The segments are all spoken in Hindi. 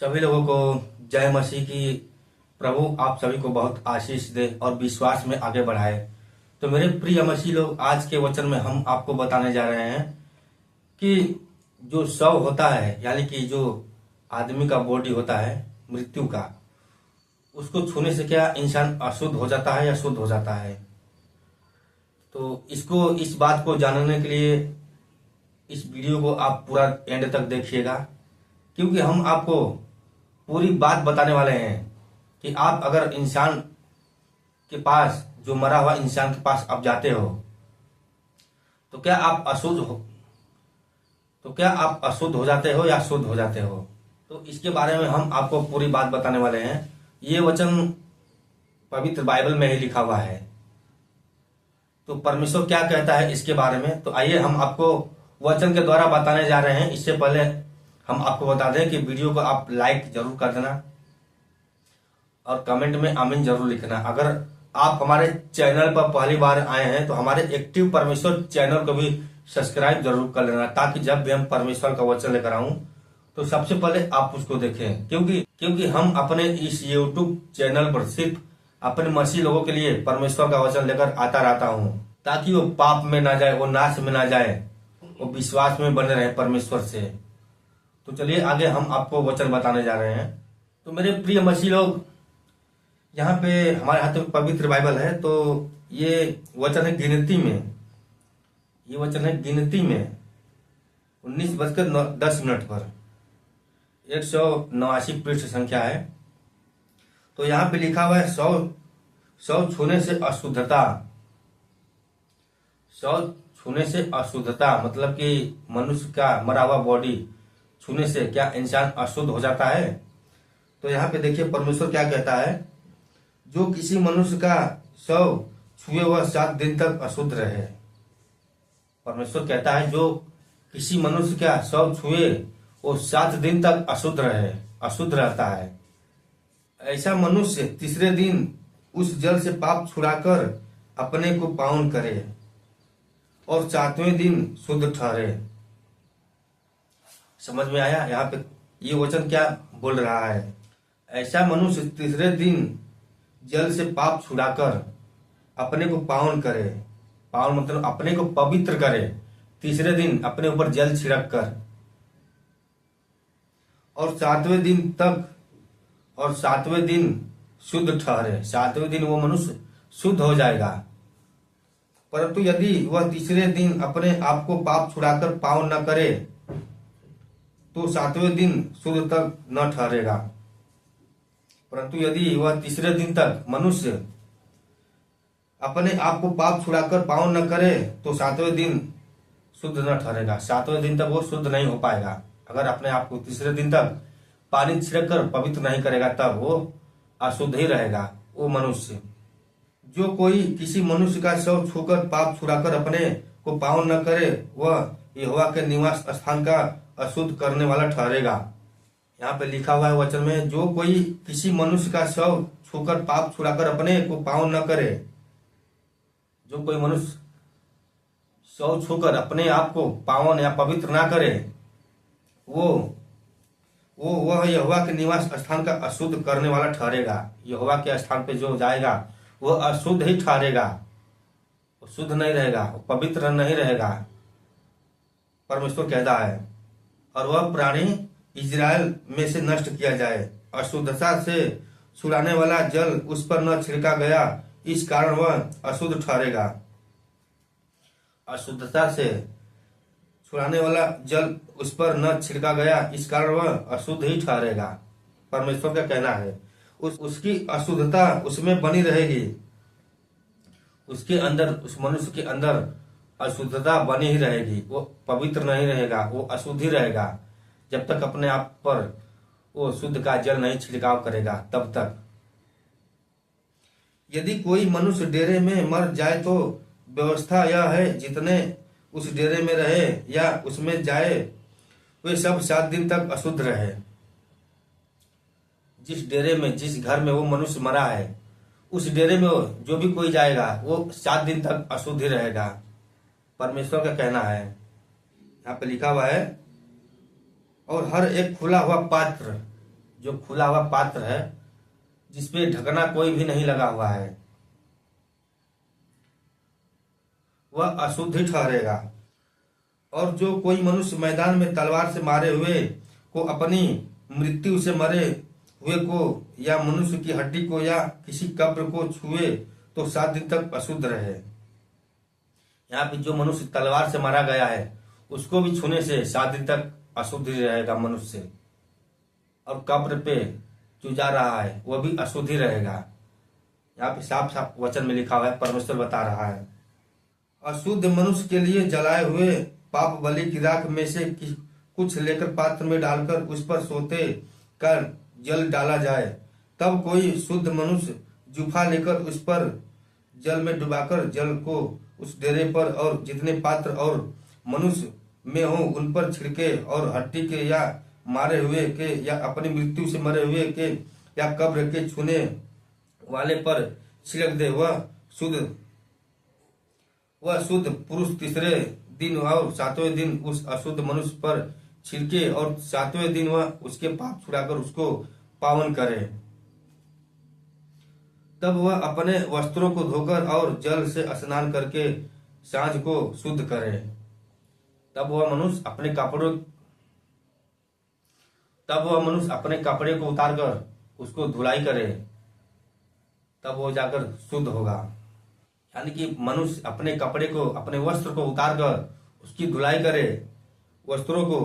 सभी लोगों को जय मसीह की। प्रभु आप सभी को बहुत आशीष दे और विश्वास में आगे बढ़ाए। तो मेरे प्रिय मसीह लोग, आज के वचन में हम आपको बताने जा रहे हैं कि जो शव होता है, यानी कि जो आदमी का बॉडी होता है मृत्यु का, उसको छूने से क्या इंसान अशुद्ध हो जाता है या शुद्ध हो जाता है। तो इस बात को जानने के लिए इस वीडियो को आप पूरा एंड तक देखिएगा, क्योंकि हम आपको पूरी बात बताने वाले हैं कि आप अगर इंसान के पास, जो मरा हुआ इंसान के पास आप जाते हो, तो क्या आप अशुद्ध हो जाते हो या शुद्ध हो जाते हो। तो इसके बारे में हम आपको पूरी बात बताने वाले हैं। ये वचन पवित्र बाइबल में ही लिखा हुआ है। तो परमेश्वर क्या कहता है इसके बारे में, तो आइए हम आपको वचन के द्वारा बताने जा रहे हैं। इससे पहले हम आपको बता दें कि वीडियो को आप लाइक जरूर कर देना और कमेंट में आमीन जरूर लिखना। अगर आप हमारे चैनल पर पहली बार आए हैं तो हमारे एक्टिव परमेश्वर चैनल को भी सब्सक्राइब जरूर कर लेना, ताकि जब भी हम परमेश्वर का वचन लेकर आऊं तो सबसे पहले आप उसको देखें। क्योंकि हम अपने इस यूट्यूब चैनल पर सिर्फ अपने मसीह लोगों के लिए परमेश्वर का वचन लेकर आता रहता हूं, ताकि वो पाप में ना जाए, वो नाश में ना जाए, वो विश्वास में बने रहे परमेश्वर से। तो चलिए आगे हम आपको वचन बताने जा रहे हैं। तो मेरे प्रिय मसीह लोग, यहाँ पे हमारे हाथ में पवित्र बाइबल है। तो ये वचन है गिनती में, 19:10 पर 189 पृष्ठ संख्या है। तो यहाँ पे लिखा हुआ है शव छूने से अशुद्धता। शव छूने से अशुद्धता मतलब कि मनुष्य का मरा हुआ बॉडी छूने से क्या इंसान अशुद्ध हो जाता है। तो यहाँ पे देखिए परमेश्वर क्या कहता है, जो किसी मनुष्य का शव छुए वह 7 दिन तक अशुद्ध रहे। परमेश्वर कहता है जो किसी मनुष्य का शव छुए वो 7 दिन तक अशुद्ध रहता है। ऐसा मनुष्य तीसरे दिन उस जल से पाप छुड़ाकर अपने को पावन करे और 7वें दिन शुद्ध ठहरे। समझ में आया? यहाँ पे ये वचन क्या बोल रहा है, ऐसा मनुष्य तीसरे दिन जल से पाप छुड़ाकर अपने को पावन करे। पावन मतलब अपने को पवित्र करे, तीसरे दिन अपने ऊपर जल छिड़क कर, और 7वें दिन शुद्ध ठहरे। 7वें दिन वो मनुष्य शुद्ध हो जाएगा। परंतु यदि वह तीसरे दिन अपने आप को पाप छुड़ाकर पावन न करे तो 7वें दिन शुद्ध तक न ठहरेगा। परंतु यदि वह तीसरे दिन तक मनुष्य अपने आप को पाप छुड़ाकर पावन न करे तो 7वें दिन शुद्ध न ठहरेगा। 7वें दिन तक वो शुद्ध नहीं हो पाएगा। अगर अपने आप को तीसरे दिन तक पानी छिड़क कर पवित्र नहीं करेगा तब वो अशुद्ध ही रहेगा वो मनुष्य। जो कोई किसी मनुष्य का शव छूकर पाप छुड़ाकर अपने को पावन न करे वह यहोवा के निवास स्थान का अशुद्ध करने वाला ठहरेगा। यहाँ पे लिखा हुआ है वचन में, जो कोई किसी मनुष्य का शव छूकर पाप छुड़ाकर अपने को पावन न करे। जो कोई मनुष्य शव छूकर अपने आप को पावन या पवित्र ना करे वह यहोवा के निवास स्थान का अशुद्ध करने वाला ठहरेगा। यहोवा के स्थान पे जो जाएगा वह अशुद्ध ही ठहरेगा, वो शुद्ध नहीं रहेगा, वो पवित्र नहीं रहेगा। परमेश्वर कहता है, और वह प्राणी इजराइल में से नष्ट किया जाए। अशुद्धता से छुड़ाने वाला जल उस पर न छिड़का गया, इस कारण वह अशुद्ध ठहरेगा। अशुद्धता से छुड़ाने वाला जल उस पर न छिड़का गया, इस कारण वह अशुद्ध ही ठहरेगा। परमेश्वर का कहना है उसकी अशुद्धता उसमें बनी रहेगी। उसके अंदर, उस मनुष्य के अंदर अशुद्धता बनी ही रहेगी। वो पवित्र नहीं रहेगा, वो अशुद्ध ही रहेगा जब तक अपने आप पर वो शुद्ध का जल नहीं छिड़काव करेगा तब तक। यदि कोई मनुष्य डेरे में मर जाए तो व्यवस्था यह है, जितने उस डेरे में रहे या उसमें जाए वे सब 7 दिन तक अशुद्ध रहे। जिस डेरे में, जिस घर में वो मनुष्य मरा है, उस डेरे में जो भी कोई जाएगा वो 7 दिन तक अशुद्ध ही रहेगा। परमेश्वर का कहना है, यहाँ पे लिखा हुआ है, और हर एक खुला हुआ पात्र जो खुला हुआ पात्र है जिसपे ढकना कोई भी नहीं लगा हुआ है, वह अशुद्ध ही ठहरेगा। और जो कोई मनुष्य मैदान में तलवार से मारे हुए को अपनी मृत्यु से मरे हुए को या मनुष्य की हड्डी को या किसी कब्र को छुए तो 7 दिन तक अशुद्ध रहे। यहाँ पे जो मनुष्य तलवार से मारा गया है उसको भी छूने से 7 दिन तक अशुद्ध ही रहेगा मनुष्य। और कब्र पे जो जा रहा है वह भी अशुद्ध ही रहेगा। यहाँ पे साफ साफ वचन में लिखा हुआ है, परमेश्वर बता रहा है। अशुद्ध मनुष्य के लिए जलाए हुए पाप बलि की राख में से कुछ लेकर पात्र में डालकर उस पर सोते कर जल डाला जाए। तब कोई शुद्ध मनुष्य जूफा लेकर उस पर जल में डुबाकर जल को उस डेरे पर और जितने पात्र और मनुष्य में हो उन पर छिड़के और हड्डी के या मारे हुए के या अपनी मृत्यु से मरे हुए के या कब्र के छूने वाले पर छिड़क दे। वह शुद्ध पुरुष तीसरे दिन और 7वें दिन उस अशुद्ध मनुष्य पर छिड़के और 7वें दिन वह उसके पाप छुड़ाकर उसको पावन करे। तब वह अपने वस्त्रों को धोकर और जल से स्नान करके सांझ को शुद्ध करे। तब वह मनुष्य अपने कपड़े को उतारकर उसको धुलाई करे, तब वो जाकर शुद्ध होगा। यानी कि मनुष्य अपने कपड़े को, अपने वस्त्र को उतारकर उसकी धुलाई करे, वस्त्रों को,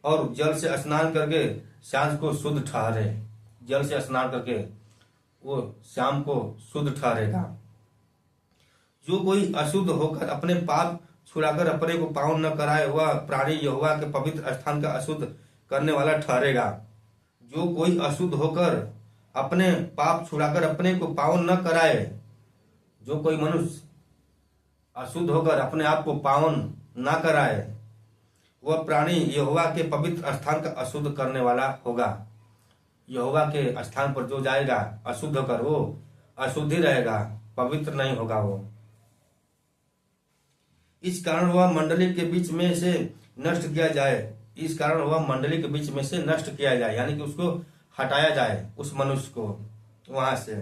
और जल से स्नान करके सांझ को शुद्ध ठहरे। जल से स्नान करके वो शाम को शुद्ध ठहरेगा। जो कोई अशुद्ध होकर अपने पाप छुड़ाकर अपने को पावन न कराए वह प्राणी यहोवा के पवित्र स्थान का अशुद्ध करने वाला ठहरेगा। जो कोई अशुद्ध होकर अपने पाप छुड़ाकर अपने को पावन न कराए, जो कोई मनुष्य अशुद्ध होकर अपने आप को पावन न कराए वह प्राणी यहोवा के पवित्र स्थान का अशुद्ध करने वाला होगा। यहोवा के स्थान पर जो जाएगा अशुद्ध होकर वो अशुद्ध ही रहेगा, पवित्र नहीं होगा वो। इस कारण वह मंडली के बीच में से नष्ट किया जाए, यानी कि उसको हटाया जाए, उस मनुष्य को वहां से।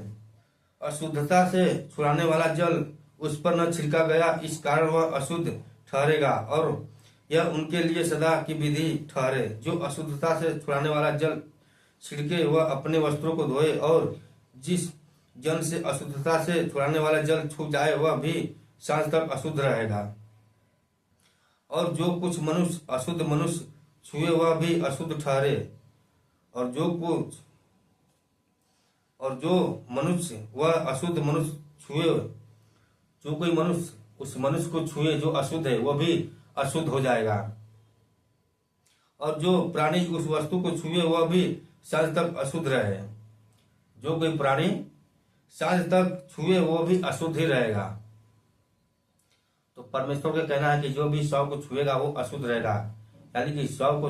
अशुद्धता से छुड़ाने वाला जल उस पर न छिड़का गया, इस कारण वह अशुद्ध ठहरेगा और यह उनके लिए सदा की विधि ठहरे। जो अशुद्धता से छुड़ाने वाला जल छिड़के वह अपने वस्त्रों को धोए, और जिस जन से अशुद्धता से छुड़ाने वाला जल छू जाए वह भी सांझ तक अशुद्ध रहेगा। और जो कुछ मनुष्य अशुद्ध मनुष्य छुए वह भी अशुद्ध ठहरे, और जो मनुष्य वह अशुद्ध मनुष्य छुए, जो कोई मनुष्य उस मनुष्य को छुए जो अशुद्ध है वह भी अशुद्ध हो जाएगा। और जो प्राणी उस वस्तु को छुए वह भी सांझ तक अशुद्ध रहे। जो कोई प्राणी सांझ तक छुए वो भी अशुद्ध ही रहेगा। तो परमेश्वर का कहना है कि जो भी शव को छुएगा वो अशुद्ध रहेगा। यानी कि शव को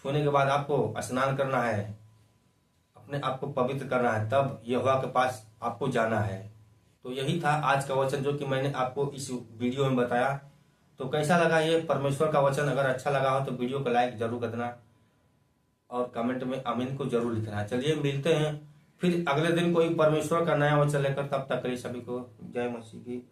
छूने के बाद आपको स्नान करना है, अपने आप को पवित्र करना है, तब यहोवा के पास आपको जाना है। तो यही था आज का वचन जो कि मैंने आपको इस वीडियो में बताया। तो कैसा लगा ये परमेश्वर का वचन? अगर अच्छा लगा हो तो वीडियो को लाइक जरूर कर देना और कमेंट में आमीन को जरूर लिखना। चलिए मिलते हैं फिर अगले दिन कोई परमेश्वर का नया वचन लेकर, तब तक के लिए सभी को जय मसीह की।